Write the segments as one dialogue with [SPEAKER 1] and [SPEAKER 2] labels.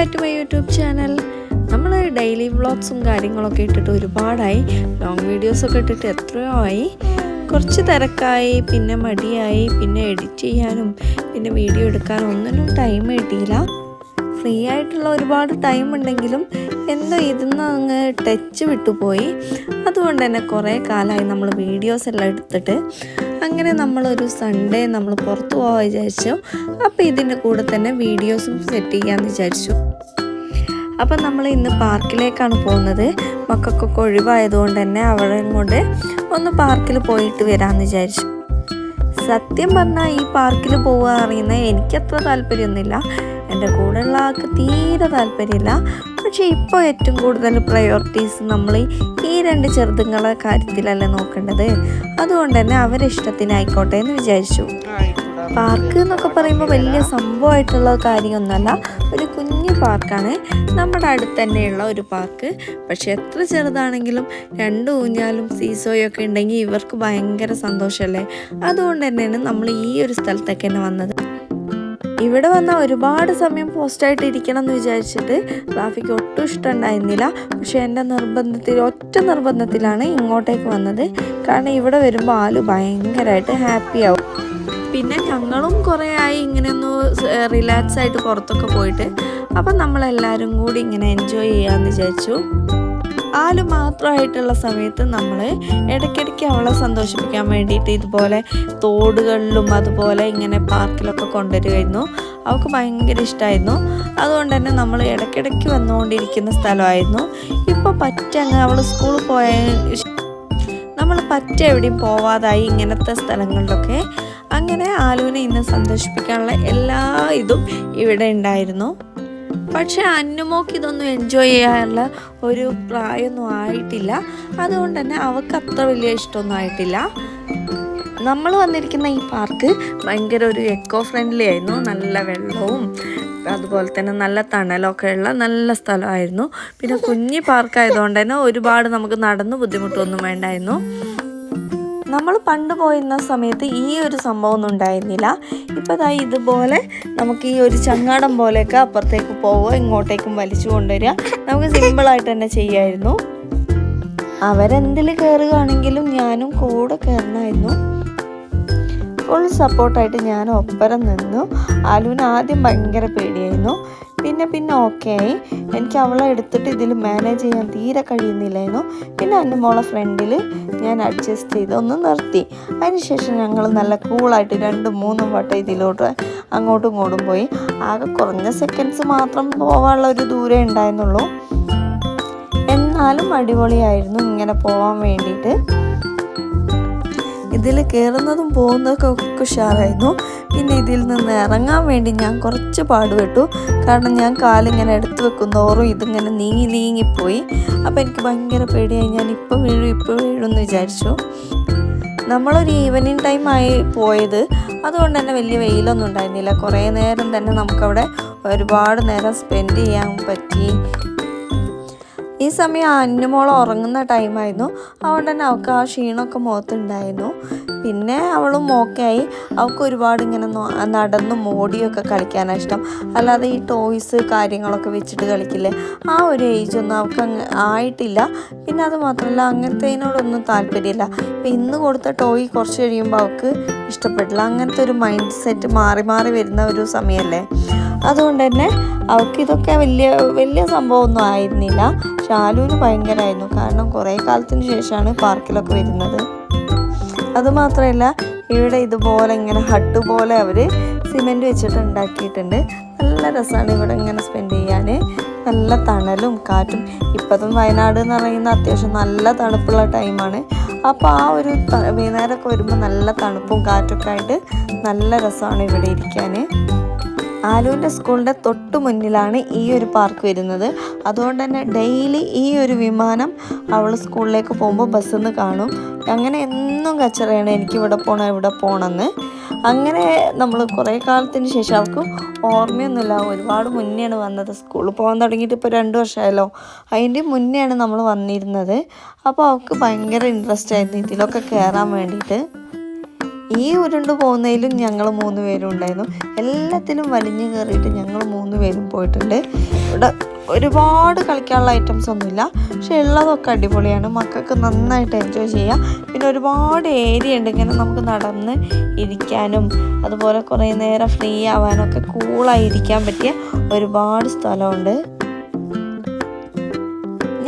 [SPEAKER 1] Back to my YouTube channel. നമ്മൾ daily വ്ളോഗ്സും കാര്യങ്ങളൊക്കെ ഇട്ടിട്ട് ഒരുപാടായി, ലോങ് വീഡിയോസൊക്കെ ഇട്ടിട്ട് എത്രയോ ആയി. കുറച്ച് തിരക്കായി, പിന്നെ മടിയായി, പിന്നെ എഡിറ്റ് ചെയ്യാനും പിന്നെ വീഡിയോ എടുക്കാനും ഒന്നിനും ടൈം കിട്ടിയില്ല. ഫ്രീ ആയിട്ടുള്ള ഒരുപാട് ടൈം ഉണ്ടെങ്കിലും എന്തോ ഇതിന്ന് അങ്ങ് ടച്ച് വിട്ടുപോയി. അതുകൊണ്ട് തന്നെ കുറേ കാലമായി നമ്മൾ വീഡിയോസ് എല്ലാം എടുത്തിട്ട്. അങ്ങനെ നമ്മളൊരു സൺഡേ നമ്മൾ പുറത്ത് പോകാൻ വിചാരിച്ചു. അപ്പോൾ ഇതിൻ്റെ കൂടെ തന്നെ വീഡിയോസും സെറ്റ് ചെയ്യാമെന്ന് വിചാരിച്ചു. അപ്പം നമ്മൾ ഇന്ന് പാർക്കിലേക്കാണ് പോകുന്നത്. മക്കൾക്കൊക്കെ ഒഴിവായതുകൊണ്ട് തന്നെ അവരെ കൊണ്ട് ഒന്ന് പാർക്കിൽ പോയിട്ട് വരാമെന്ന് വിചാരിച്ചു. സത്യം പറഞ്ഞാൽ ഈ പാർക്കിൽ പോകുക അറിയുന്നത് എനിക്കത്ര താല്പര്യമൊന്നുമില്ല, എൻ്റെ കൂടെയുള്ള ആൾക്ക് തീരെ താല്പര്യമില്ല. പക്ഷേ ഇപ്പോൾ ഏറ്റവും കൂടുതൽ പ്രയോറിറ്റീസ് നമ്മൾ ഈ രണ്ട് ചെറുതുങ്ങളെ കാര്യത്തിലല്ലേ നോക്കേണ്ടത്. അതുകൊണ്ട് തന്നെ അവരെ ഇഷ്ടത്തിനായിക്കോട്ടെ എന്ന് വിചാരിച്ചു. പാർക്ക് എന്നൊക്കെ പറയുമ്പോൾ വലിയ സംഭവമായിട്ടുള്ള കാര്യമൊന്നുമല്ല, ഒരു കുഞ്ഞു പാർക്കാണ്. നമ്മുടെ അടുത്ത് തന്നെയുള്ള ഒരു പാർക്ക്. പക്ഷെ എത്ര ചെറുതാണെങ്കിലും രണ്ട് ഊഞ്ഞാലും സീസോയൊക്കെ ഉണ്ടെങ്കിൽ ഇവർക്ക് ഭയങ്കര സന്തോഷമല്ലേ. അതുകൊണ്ട് തന്നെയാണ് നമ്മൾ ഈ ഒരു സ്ഥലത്തേക്ക് തന്നെ വന്നത്. ഇവിടെ വന്നാൽ ഒരുപാട് സമയം പോസ്റ്റായിട്ട് ഇരിക്കണം എന്ന് വിചാരിച്ചിട്ട് റാഫിക്ക് ഒട്ടും ഇഷ്ടമുണ്ടായിരുന്നില്ല. പക്ഷേ എൻ്റെ ഒറ്റ നിർബന്ധത്തിലാണ് ഇങ്ങോട്ടേക്ക് വന്നത്. കാരണം ഇവിടെ വരുമ്പോൾ ആള് ഭയങ്കരമായിട്ട് ഹാപ്പി ആവും. പിന്നെ ഞങ്ങളും കുറേ ആയി ഇങ്ങനെ ഒന്ന് റിലാക്സ് ആയിട്ട് പുറത്തൊക്കെ പോയിട്ട്. അപ്പം നമ്മളെല്ലാവരും കൂടി ഇങ്ങനെ എൻജോയ് ചെയ്യാമെന്ന് വിചാരിച്ചു. ആല് മാത്രമായിട്ടുള്ള സമയത്ത് നമ്മൾ ഇടയ്ക്കിടയ്ക്ക് അവളെ സന്തോഷിപ്പിക്കാൻ വേണ്ടിയിട്ട് ഇതുപോലെ തോടുകളിലും അതുപോലെ ഇങ്ങനെ പാർക്കിലൊക്കെ കൊണ്ടുവരുമായിരുന്നു. അവൾക്ക് ഭയങ്കര ഇഷ്ടമായിരുന്നു. അതുകൊണ്ട് തന്നെ നമ്മൾ ഇടയ്ക്കിടയ്ക്ക് വന്നുകൊണ്ടിരിക്കുന്ന സ്ഥലമായിരുന്നു. ഇപ്പോൾ പറ്റങ്ങ് അവൾ സ്കൂളിൽ പോയ നമ്മൾ എവിടെയും പോവാതായി ഇങ്ങനത്തെ സ്ഥലങ്ങളിലൊക്കെ. അങ്ങനെ ആലുവിനെ ഇന്ന് സന്തോഷിപ്പിക്കാനുള്ള എല്ലാ ഇതും ഇവിടെ ഉണ്ടായിരുന്നു. പക്ഷേ അന്നുമോക്ക് ഇതൊന്നും എൻജോയ് ചെയ്യാനുള്ള ഒരു പ്രായമൊന്നും ആയിട്ടില്ല. അതുകൊണ്ട് തന്നെ അവൾക്ക് അത്ര വലിയ ഇഷ്ടമൊന്നും ആയിട്ടില്ല. നമ്മൾ വന്നിരിക്കുന്ന ഈ പാർക്ക് ഭയങ്കര ഒരു എക്കോ ഫ്രണ്ട്ലി ആയിരുന്നു. നല്ല വെള്ളവും അതുപോലെ തന്നെ നല്ല തണലൊക്കെ ഉള്ള നല്ല സ്ഥലമായിരുന്നു. പിന്നെ കുഞ്ഞി പാർക്കായതുകൊണ്ട് തന്നെ ഒരുപാട് നമുക്ക് നടന്ന് ബുദ്ധിമുട്ടൊന്നും വേണ്ടായിരുന്നു. നമ്മൾ പണ്ട് പോയിരുന്ന സമയത്ത് ഈ ഒരു സംഭവം ഒന്നും ഉണ്ടായിരുന്നില്ല. ഇപ്പോൾ ഇതുപോലെ നമുക്ക് ഈ ഒരു ചങ്ങാടം പോലെയൊക്കെ അപ്പുറത്തേക്ക് പോവുക, ഇങ്ങോട്ടേക്കും വലിച്ചു കൊണ്ടുവരിക. നമുക്ക് സിമ്പിളായിട്ട് തന്നെ ചെയ്യാമായിരുന്നു. അവരെന്തിൽ കയറുകയാണെങ്കിലും ഞാനും കൂടെ കയറണമായിരുന്നു. ഫുൾ സപ്പോർട്ടായിട്ട് ഞാൻ ഒപ്പരം നിന്നു. ആലുവിന് ആദ്യം ഭയങ്കര പേടിയായിരുന്നു. പിന്നെ ഓക്കെ ആയി. എനിക്ക് അവളെ എടുത്തിട്ട് ഇതിൽ മാനേജ് ചെയ്യാൻ തീരെ കഴിയുന്നില്ലായിരുന്നു. പിന്നെ എൻ്റെ മോളെ ഫ്രണ്ടിൽ ഞാൻ അഡ്ജസ്റ്റ് ചെയ്ത് ഒന്ന് നിർത്തി. അതിനുശേഷം ഞങ്ങൾ നല്ല കൂളായിട്ട് 2-3 വട്ടം ഇതിലോട്ട് അങ്ങോട്ടും ഇങ്ങോട്ടും പോയി. ആകെ കുറഞ്ഞ സെക്കൻഡ്സ് മാത്രം പോകാനുള്ള ഒരു ദൂരം ഉണ്ടായിരുന്നുള്ളൂ. എന്നാലും അടിപൊളിയായിരുന്നു ഇങ്ങനെ പോകാൻ വേണ്ടിയിട്ട്. ഇതിൽ കയറുന്നതും പോകുന്നതൊക്കെ ഒക്കെ ഉഷാറായിരുന്നു. പിന്നെ ഇതിൽ നിന്ന് ഇറങ്ങാൻ വേണ്ടി ഞാൻ കുറച്ച് പാടുപെട്ടു. കാരണം ഞാൻ കാലിങ്ങനെ എടുത്തു വെക്കുന്നോറും ഇതിങ്ങനെ നീങ്ങിപ്പോയി. അപ്പോൾ എനിക്ക് ഭയങ്കര പേടിയായി. ഞാൻ ഇപ്പോൾ വീഴും എന്ന് വിചാരിച്ചു. നമ്മളൊരു ഈവനിങ് ടൈം ആയി പോയത്. അതുകൊണ്ട് തന്നെ വലിയ വെയിലൊന്നും ഉണ്ടായിരുന്നില്ല. കുറേ നേരം തന്നെ നമുക്കവിടെ ഒരുപാട് നേരം സ്പെൻഡ് ചെയ്യാൻ പറ്റി. ഈ സമയം അന്നുമോൾ ഉറങ്ങുന്ന ടൈമായിരുന്നു. അതുകൊണ്ട് തന്നെ അവൾക്ക് ആ ക്ഷീണമൊക്കെ മുഖത്തുണ്ടായിരുന്നു. പിന്നെ അവളും ഓക്കെ ആയി. അവൾക്ക് ഒരുപാട് ഇങ്ങനെ നടന്നും ഓടിയൊക്കെ കളിക്കാനാണ് ഇഷ്ടം. അല്ലാതെ ഈ ടോയ്സ് കാര്യങ്ങളൊക്കെ വെച്ചിട്ട് കളിക്കില്ലേ, ആ ഒരു ഏജൊന്നും അവൾക്ക് അങ്ങ് ആയിട്ടില്ല. പിന്നെ അത് മാത്രമല്ല അങ്ങനത്തേതിനോടൊന്നും താല്പര്യമില്ല. ഇപ്പം ഇന്ന് കൊടുത്ത ടോയ് കുറച്ച് കഴിയുമ്പോൾ അവൾക്ക് ഇഷ്ടപ്പെട്ടില്ല. അങ്ങനത്തെ ഒരു മൈൻഡ് സെറ്റ് മാറി വരുന്ന ഒരു സമയമല്ലേ. അതുകൊണ്ട് തന്നെ അവൾക്ക് ഇതൊക്കെ വലിയ സംഭവമൊന്നും ആയിരുന്നില്ല. ഷാലുവിന് ഭയങ്കരമായിരുന്നു. കാരണം കുറേ കാലത്തിന് ശേഷമാണ് പാർക്കിലൊക്കെ വരുന്നത്. അതുമാത്രമല്ല ഇവിടെ ഇതുപോലെ ഇങ്ങനെ ഹട്ട് പോലെ അവർ സിമെൻറ്റ് വെച്ചിട്ട് ഉണ്ടാക്കിയിട്ടുണ്ട്. നല്ല രസമാണ് ഇവിടെ ഇങ്ങനെ സ്പെൻഡ് ചെയ്യാൻ. നല്ല തണലും കാറ്റും. ഇപ്പോഴും വയനാട് എന്ന് പറയുന്ന അത്യാവശ്യം നല്ല തണുപ്പുള്ള ടൈമാണ്. അപ്പോൾ ആ ഒരു വൈകുന്നേരമൊക്കെ വരുമ്പോൾ നല്ല തണുപ്പും കാറ്റൊക്കെ ആയിട്ട് നല്ല രസമാണ് ഇവിടെ ഇരിക്കാൻ. ആലുവിൻ്റെ സ്കൂളിൻ്റെ തൊട്ട് മുന്നിലാണ് ഈ ഒരു പാർക്ക് വരുന്നത്. അതുകൊണ്ട് തന്നെ ഡെയിലി ഈ ഒരു വിമാനം അവൾ സ്കൂളിലേക്ക് പോകുമ്പോൾ ബസ്സിൽ നിന്ന് കാണും. അങ്ങനെ എന്നും കച്ചറയാണ്, എനിക്ക് ഇവിടെ പോകണമെന്ന്. അങ്ങനെ നമ്മൾ കുറേ കാലത്തിന് ശേഷം അവൾക്ക് ഓർമ്മയൊന്നുമില്ല, ഒരുപാട് മുന്നെയാണ് വന്നത്. സ്കൂളിൽ പോകാൻ തുടങ്ങിയിട്ട് ഇപ്പോൾ 2 വർഷമായല്ലോ. അതിൻ്റെ മുന്നെയാണ് നമ്മൾ വന്നിരുന്നത്. അപ്പോൾ അവൾക്ക് ഭയങ്കര ഇൻട്രസ്റ്റ് ആയിരുന്നു ഇതിലൊക്കെ കയറാൻ വേണ്ടിയിട്ട്. ഈ ഉരുണ്ട് പോകുന്നതിലും ഞങ്ങൾ 3 പേരും ഉണ്ടായിരുന്നു. എല്ലാത്തിലും വലിഞ്ഞു കയറിയിട്ട് ഞങ്ങൾ 3 പേരും പോയിട്ടുണ്ട്. ഇവിടെ ഒരുപാട് കളിക്കാനുള്ള ഐറ്റംസ് ഒന്നുമില്ല, പക്ഷെ ഉള്ളതൊക്കെ അടിപൊളിയാണ്. മക്കൾക്ക് നന്നായിട്ട് എൻജോയ് ചെയ്യാം. പിന്നെ ഒരുപാട് ഏരിയ ഉണ്ട്, ഇങ്ങനെ നമുക്ക് നടന്ന് ഇരിക്കാനും അതുപോലെ കുറേ നേരം ഫ്രീ ആവാനൊക്കെ കൂളായി ഇരിക്കാൻ പറ്റിയ ഒരുപാട് സ്ഥലമുണ്ട്.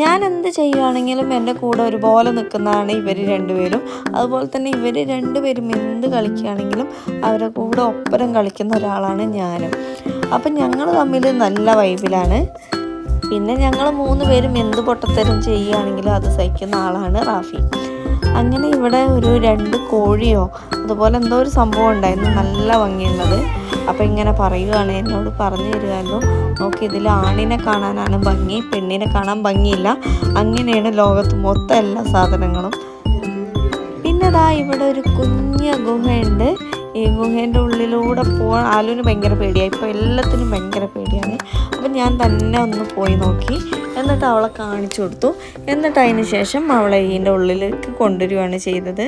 [SPEAKER 1] ഞാൻ എന്ത് ചെയ്യുകയാണെങ്കിലും എൻ്റെ കൂടെ ഒരുപോലെ നിൽക്കുന്നതാണ് ഇവർ 2 പേരും. അതുപോലെ തന്നെ ഇവർ 2 പേരും എന്ത് കളിക്കുകയാണെങ്കിലും അവരുടെ കൂടെ ഒപ്പരം കളിക്കുന്ന ഒരാളാണ് ഞാനും. അപ്പം ഞങ്ങൾ തമ്മിൽ നല്ല വൈബിലാണ്. പിന്നെ ഞങ്ങൾ 3 പേരും എന്ത് പൊട്ടത്തരം ചെയ്യുകയാണെങ്കിലും അത് സഹിക്കുന്ന ആളാണ് റാഫി. അങ്ങനെ ഇവിടെ ഒരു 2 കോഴിയോ അതുപോലെ എന്തോ ഒരു സംഭവം ഉണ്ടായിരുന്നു, നല്ല ഭംഗിയുള്ളത്. അപ്പോൾ ഇങ്ങനെ പറയുകയാണ്, എന്നോട് പറഞ്ഞു തരുമല്ലോ, നോക്കി ഇതിൽ ആണിനെ കാണാനാണ് ഭംഗി, പെണ്ണിനെ കാണാൻ ഭംഗിയില്ല. അങ്ങനെയാണ് ലോകത്ത് മൊത്തം എല്ലാ സാധനങ്ങളും. പിന്നെ ദാ ഇവിടെ ഒരു കുഞ്ഞ ഗുഹയുണ്ട്. ഈ ഗുഹേൻ്റെ ഉള്ളിലൂടെ പോകാൻ ആലുവിന് ഭയങ്കര പേടിയായി. ഇപ്പോൾ എല്ലാത്തിനും ഭയങ്കര പേടിയാണ്. അപ്പം ഞാൻ തന്നെ ഒന്ന് പോയി നോക്കി, എന്നിട്ട് അവളെ കാണിച്ചു കൊടുത്തു. എന്നിട്ട് അതിന് ശേഷം അവളെ ഇതിൻ്റെ ഉള്ളിലേക്ക് കൊണ്ടുവരികയാണ് ചെയ്തത്.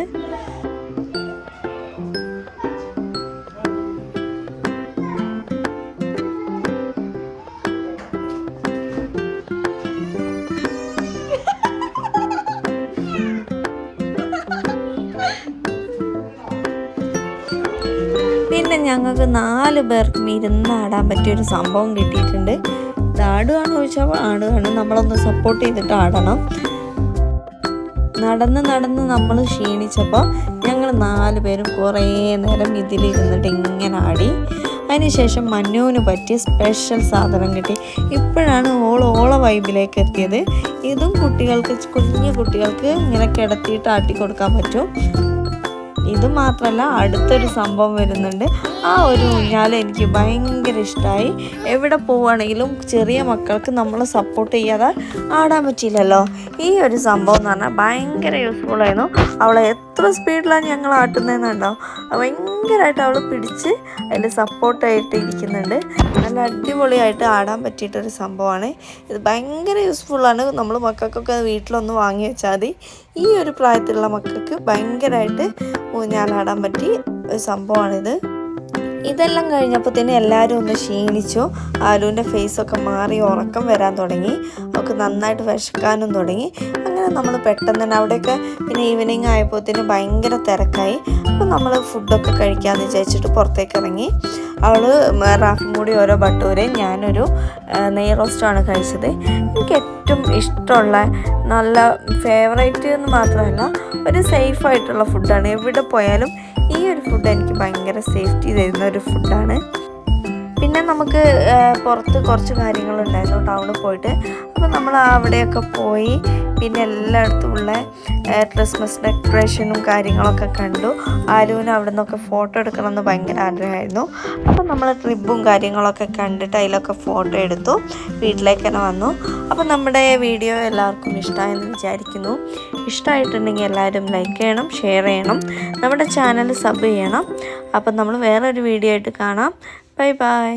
[SPEAKER 1] പിന്നെ ഞങ്ങൾക്ക് 4 പേർക്കും ഇരുന്നാടാൻ പറ്റിയൊരു സംഭവം കിട്ടിയിട്ടുണ്ട്. ഇത് ആടുകയാണോ ചോദിച്ചാൽ ആടുകയാണ്. നമ്മളൊന്ന് സപ്പോർട്ട് ചെയ്തിട്ട് ആടണം. നടന്ന് നമ്മൾ ക്ഷീണിച്ചപ്പോൾ ഞങ്ങൾ 4 പേരും കുറേ നേരം ഇതിലിരുന്നിട്ട് ഇങ്ങനെ ആടി. അതിനുശേഷം മന്നുവിന് പറ്റിയ സ്പെഷ്യൽ സാധനം കിട്ടി. ഇപ്പോഴാണ് ഓള വൈബിലേക്ക് എത്തിയത്. ഇതും കുട്ടികൾക്ക്, കുഞ്ഞു കുട്ടികൾക്ക് ഇങ്ങനെ കിടത്തിയിട്ട് ആട്ടി കൊടുക്കാൻ പറ്റും. ഇത് മാത്രമല്ല, അടുത്തൊരു സംഭവം വരുന്നുണ്ട്. ആ ഒരു ഊഞ്ഞാൽ എനിക്ക് ഭയങ്കര ഇഷ്ടമായി. എവിടെ പോവുകയാണെങ്കിലും ചെറിയ മക്കൾക്ക് നമ്മൾ സപ്പോർട്ട് ചെയ്യാതെ ആടാൻ പറ്റില്ലല്ലോ. ഈ ഒരു സംഭവം എന്ന് പറഞ്ഞാൽ ഭയങ്കര യൂസ്ഫുള്ളായിരുന്നു. അവളെ എത്ര സ്പീഡിലാണ് ഞങ്ങൾ ആട്ടുന്നതെന്നുണ്ടോ, ഭയങ്കരമായിട്ട് അവൾ പിടിച്ച് അതിൽ സപ്പോർട്ടായിട്ട് ഇരിക്കുന്നുണ്ട്. നല്ല അടിപൊളിയായിട്ട് ആടാൻ പറ്റിയിട്ടൊരു സംഭവമാണ്. ഇത് ഭയങ്കര യൂസ്ഫുള്ളാണ്. നമ്മൾ മക്കൾക്കൊക്കെ വീട്ടിലൊന്ന് വാങ്ങി വെച്ചാൽ മതി. ഈ ഒരു പ്രായത്തിലുള്ള മക്കൾക്ക് ഭയങ്കരമായിട്ട് ഊഞ്ഞാലാടാൻ പറ്റി ഒരു സംഭവമാണിത്. ഇതെല്ലാം കഴിഞ്ഞപ്പോൾ തന്നെ എല്ലാവരും ഒന്ന് ക്ഷീണിച്ചു. ആലുവിൻ്റെ ഫേസൊക്കെ മാറി ഉറക്കം വരാൻ തുടങ്ങി. അവൾക്ക് നന്നായിട്ട് വിശക്കാനും തുടങ്ങി. അങ്ങനെ നമ്മൾ പെട്ടെന്ന് തന്നെ അവിടെയൊക്കെ പിന്നെ ഈവനിങ് ആയപ്പോഴത്തേന് ഭയങ്കര തിരക്കായി. അപ്പോൾ നമ്മൾ ഫുഡൊക്കെ കഴിക്കാമെന്ന് വിചാരിച്ചിട്ട് പുറത്തേക്ക് ഇറങ്ങി. അവൾ റാഫിയും കൂടി ഓരോ ബട്ടൂരയും ഞാനൊരു നെയ് റോസ്റ്റാണ് കഴിച്ചത്. എനിക്ക് ഏറ്റവും ഇഷ്ടമുള്ള, നല്ല ഫേവറേറ്റ് എന്ന് മാത്രമല്ല ഒരു സേഫായിട്ടുള്ള ഫുഡാണ്. എവിടെ പോയാലും ഈ ഒരു ഫുഡ് എനിക്ക് ഭയങ്കര സേഫ്റ്റി തരുന്ന ഒരു ഫുഡാണ്. പിന്നെ നമുക്ക് പുറത്ത് കുറച്ച് കാര്യങ്ങളുണ്ടായിരുന്നു ടൗണിൽ പോയിട്ട്. അപ്പോൾ നമ്മൾ അവിടെയൊക്കെ പോയി പിന്നെ എല്ലായിടത്തും ഉള്ള ക്രിസ്മസ് ഡെക്കറേഷനും കാര്യങ്ങളൊക്കെ കണ്ടു. ആലുവിന് അവിടെ നിന്നൊക്കെ ഫോട്ടോ എടുക്കണമെന്ന് ഭയങ്കര ആഗ്രഹമായിരുന്നു. അപ്പോൾ നമ്മൾ ട്രിപ്പും കാര്യങ്ങളൊക്കെ കണ്ടിട്ട് അതിലൊക്കെ ഫോട്ടോ എടുത്തു. വീട്ടിലേക്ക് തന്നെ വന്നു. അപ്പോൾ നമ്മുടെ വീഡിയോ എല്ലാവർക്കും ഇഷ്ടമായെന്ന് വിചാരിക്കുന്നു. ഇഷ്ടമായിട്ടുണ്ടെങ്കിൽ എല്ലാവരും ലൈക്ക് ചെയ്യണം, ഷെയർ ചെയ്യണം, നമ്മുടെ ചാനൽ സബ് ചെയ്യണം. അപ്പം നമ്മൾ വേറൊരു വീഡിയോ ആയിട്ട് കാണാം. Bye bye.